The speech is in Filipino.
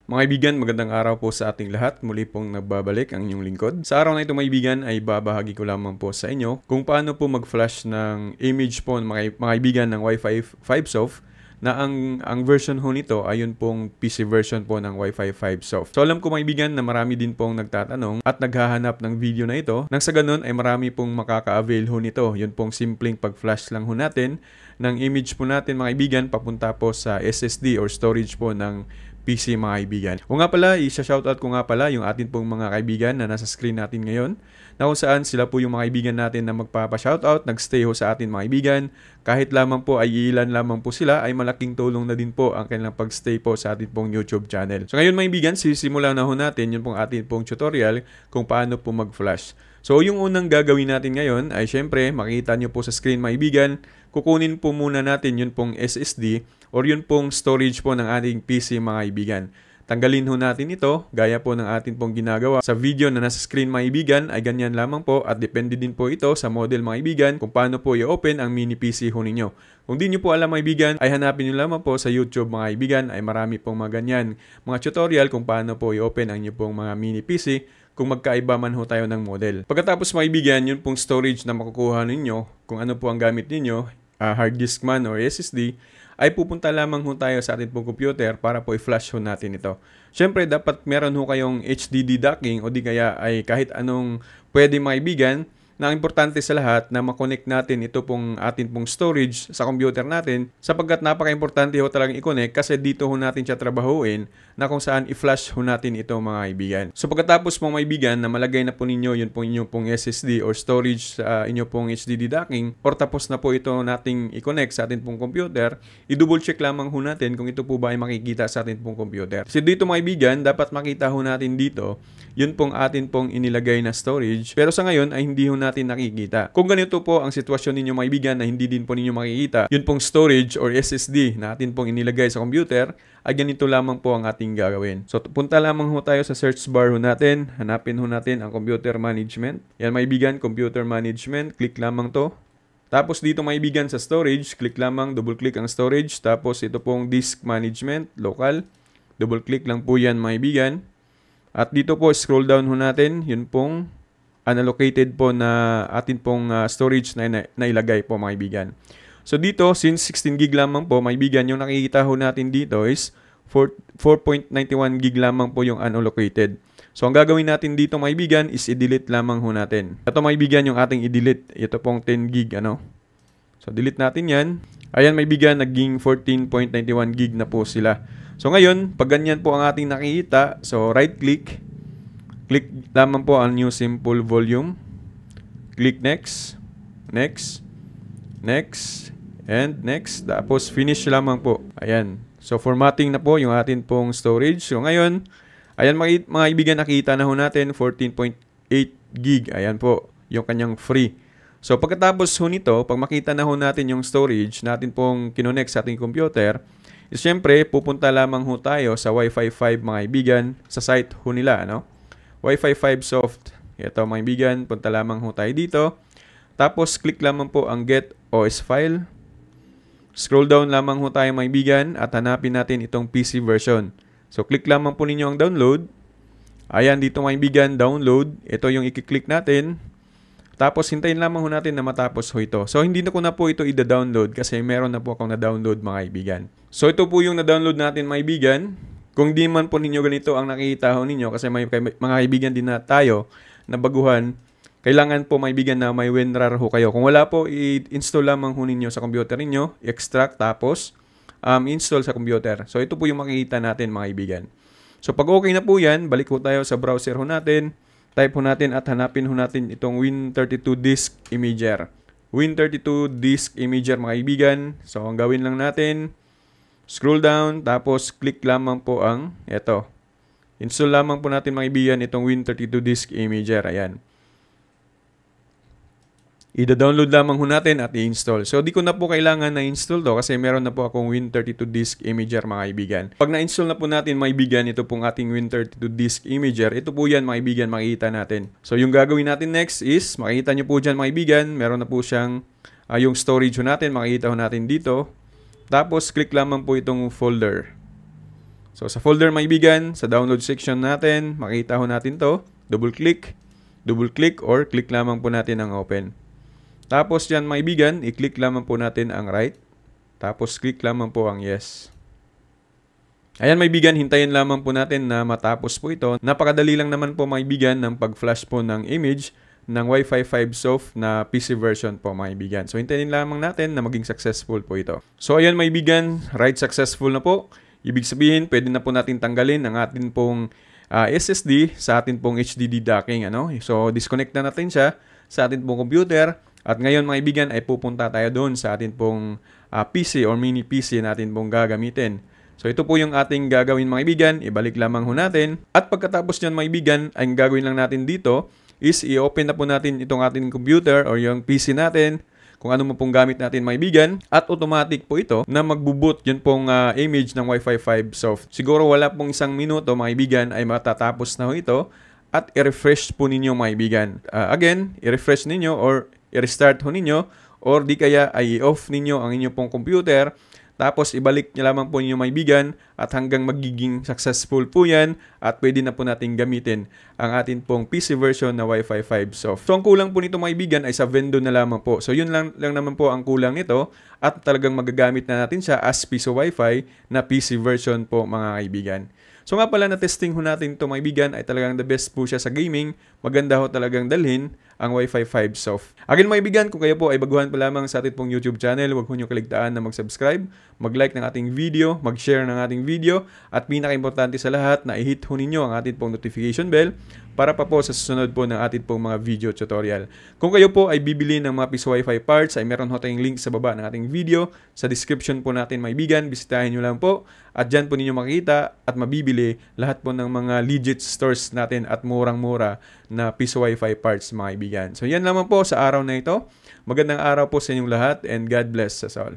Mga kaibigan, magandang araw po sa ating lahat. Muli pong nagbabalik ang inyong lingkod. Sa araw na ito mga kaibigan ay babahagi ko lamang po sa inyo kung paano po mag-flash ng image po mga kaibigan ng Wi-Fi 5 Soft na ang version ho nito ay yun pong PC version po ng Wi-Fi 5 Soft. So alam ko mga kaibigan na marami din pong nagtatanong at naghahanap ng video na ito. Nang sa ganun ay marami pong makaka-avail ho nito. Yun pong simpleng pag-flash lang ho natin ng image po natin mga kaibigan papunta po sa SSD or storage po ng PC mga kaibigan. O nga pala, isa-shoutout ko nga pala yung atin pong mga kaibigan na nasa screen natin ngayon na kung saan sila po yung mga kaibigan natin na magpapa-shoutout, nagstay ho sa atin mga kaibigan. Kahit lamang po ay ilan lamang po sila ay malaking tulong na din po ang kanilang pagstay po sa atin pong YouTube channel. So ngayon mga kaibigan, sisimulan na ho natin yung pong atin pong tutorial kung paano po mag-flash. So yung unang gagawin natin ngayon ay syempre makikita nyo po sa screen mga kaibigan, kukunin po muna natin yun pong SSD or yun pong storage po ng ating PC mga kaibigan. Tanggalin ho natin ito, gaya po ng atin pong ginagawa sa video na nasa screen mga kaibigan ay ganyan lamang po at depende din po ito sa model mga kaibigan kung paano po i-open ang mini PC ho ninyo. Kung di nyo po alam mga kaibigan ay hanapin nyo lamang po sa YouTube mga kaibigan ay marami pong mga ganyan mga tutorial kung paano po i-open ang inyo pong mga mini PC kung magkaiba man ho tayo ng model. Pagkatapos mga kaibigan, yun pong storage na makukuha ninyo kung ano po ang gamit ninyo, hard disk man or SSD, ay pupunta lamang ho tayo sa ating pong computer para po i-flash ho natin ito. Siyempre, dapat meron ho kayong HDD docking o di kaya ay kahit anong pwede maibigan na importante sa lahat na makonect natin ito pong atin pong storage sa computer natin sapagkat napaka-importante ho talagang i-connect kasi dito ho natin siya trabahuin na kung saan i-flash ho natin ito mga kaibigan. So pagkatapos pong maibigan na malagay na po ninyo yun pong inyong pong SSD or storage sa inyo pong HDD docking or tapos na po ito nating i-connect sa atin pong computer, i-double check lamang ho natin kung ito po ba ay makikita sa atin pong computer. So dito mga kaibigan, dapat makita ho natin dito yun pong atin pong inilagay na storage pero sa ngayon ay hindi ho natin nakikita. Kung ganito po ang sitwasyon ninyo mga kaibigan na hindi din po ninyo makikita yun pong storage or SSD na atin pong inilagay sa computer, ay ganito lamang po ang ating gagawin. So punta lamang ho tayo sa search bar ho natin, hanapin ho natin ang computer management. Yan mga kaibigan, computer management, click lamang to. Tapos dito mga kaibigan sa storage, click lamang, double click ang storage. Tapos ito pong disk management, local. Double click lang po yan mga kaibigan. At dito po scroll down ho natin, yun pong unallocated po na atin pong storage na ilagay po mga kaibigan. So dito, since 16 gig lamang po mga kaibigan, yung nakikita ho natin dito is 4.91 gig lamang po yung unallocated. So ang gagawin natin dito mga kaibigan is i-delete lamang ho natin. Ito mga kaibigan yung ating i-delete. Ito pong 10 gig ano. So delete natin yan. Ayan mga kaibigan, naging 14.91 gig na po sila. So ngayon, pag ganyan po ang ating nakikita, so right click. Click lamang po ang new simple volume. Click next. Next. Next. And next. Tapos finish lamang po. Ayan. So formatting na po yung atin pong storage. So ngayon, ayan mga kaibigan, nakita na ho natin 14.8 gig. Ayan po yung kanyang free. So pagkatapos ho nito, pag makita na ho natin yung storage natin pong kinonect sa ating computer, is syempre pupunta lamang ho tayo sa Wi-Fi 5 mga kaibigan sa site ho nila. Ano? Wi-Fi 5 Soft. Ito mga kaibigan, punta lamang ho tayo dito. Tapos click lamang po ang Get OS File. Scroll down lamang ho tayo mga kaibigan at hanapin natin itong PC version. So click lamang po ninyo ang download. Ayan dito mga kaibigan, download. Ito yung i-click natin. Tapos hintayin lamang ho natin na matapos ho ito. So hindi na ko na po ito i-download kasi meron na po akong na-download mga kaibigan. So ito po yung na-download natin mga kaibigan. Kung di man po ninyo ganito ang nakikita ho ninyo kasi may mga kaibigan din na tayo na baguhan, kailangan po mga kaibigan na may WinRAR ho kayo. Kung wala po, i-install lamang ho ninyo sa computer ninyo, extract tapos install sa computer. So ito po yung makikita natin mga kaibigan. So pag okay na po yan, balik ho tayo sa browser ho natin. Type ho natin at hanapin ho natin itong Win32 Disk Imager. Win32 Disk Imager mga kaibigan. So ang gawin lang natin, scroll down tapos click lamang po ang ito. Install lamang po natin mga kaibigan itong Win32 Disk Imager. Ayan. I-download lamang ho natin at i-install. So, di ko na po kailangan na-install to kasi meron na po akong Win32 Disk Imager mga kaibigan. Pag na-install na po natin mga kaibigan, ito pong ating Win32 Disk Imager. Ito po yan mga kaibigan, makikita natin. So, yung gagawin natin next is, makikita nyo po dyan mga kaibigan, meron na po siyang yung storage ho natin, makikita ho natin dito. Tapos, click lamang po itong folder. So sa folder mga kaibigan, sa download section natin, makita ho natin to. Double click or click lamang po natin ang open. Tapos dyan mga kaibigan, i-click lamang po natin ang right. Tapos click lamang po ang yes. Ayan mga kaibigan, hintayin lamang po natin na matapos po ito. Napakadali lang naman po mga kaibigan ng pag-flash po ng image ng Wi-Fi 5 Soft na PC version po mga kaibigan. So hintayin lamang natin na maging successful po ito. So ayan mga kaibigan, right successful na po. Ibig sabihin, pwede na po natin tanggalin ang atin pong SSD sa atin pong HDD docking. So disconnect na natin siya sa atin pong computer. At ngayon mga kaibigan ay pupunta tayo doon sa atin pong PC or mini PC natin pong gagamitin. So ito po yung ating gagawin mga kaibigan. Ibalik lamang ho natin. At pagkatapos nyan mga kaibigan, ay gagawin lang natin dito is i-open na po natin itong ating computer or yung PC natin. Kung ano mo pong gamit natin mga kaibigan, at automatic po ito na magbuboot yun pong image ng Wi-Fi 5 Soft. Siguro wala pong 1 minuto mga kaibigan ay matatapos na ho ito at i-refresh po ninyo mga kaibigan. Again, i-refresh ninyo or i-restart ho ninyo or di kaya ay i-off ninyo ang inyo pong computer. Tapos ibalik nyo lamang po ninyo mga kaibigan at hanggang magiging successful po yan at pwede na po natin gamitin ang atin pong PC version na Wi-Fi 5 Soft. So ang kulang po nito mga kaibigan ay sa vendor na lamang po. So yun lang naman po ang kulang nito at talagang magagamit na natin siya as Piso Wi-Fi na PC version po mga kaibigan. So nga pala na testing ho natin ito mga kaibigan ay talagang the best po siya sa gaming. Maganda ho talagang dalhin ang Wi-Fi 5 Soft. Again mga kaibigan, kung kayo po ay baguhan pa lamang sa ating pong YouTube channel, huwag ho nyo kaligtaan na mag-subscribe, mag-like ng ating video, mag-share ng ating video, at pinaka-importante sa lahat na i-hit ho ninyo ang ating pong notification bell para pa po sa susunod po ng ating pong mga video tutorial. Kung kayo po ay bibili ng mga Piso Wi-Fi parts, ay meron ho tayong link sa baba ng ating video. Sa description po natin mga kaibigan, bisitahin nyo lang po. At dyan po ninyo makita at mabibili lahat po ng mga legit stores natin at murang-mura na Piso Wi-Fi parts mga kaibigan. So yan naman po sa araw na ito. Magandang araw po sa inyong lahat and God bless us all.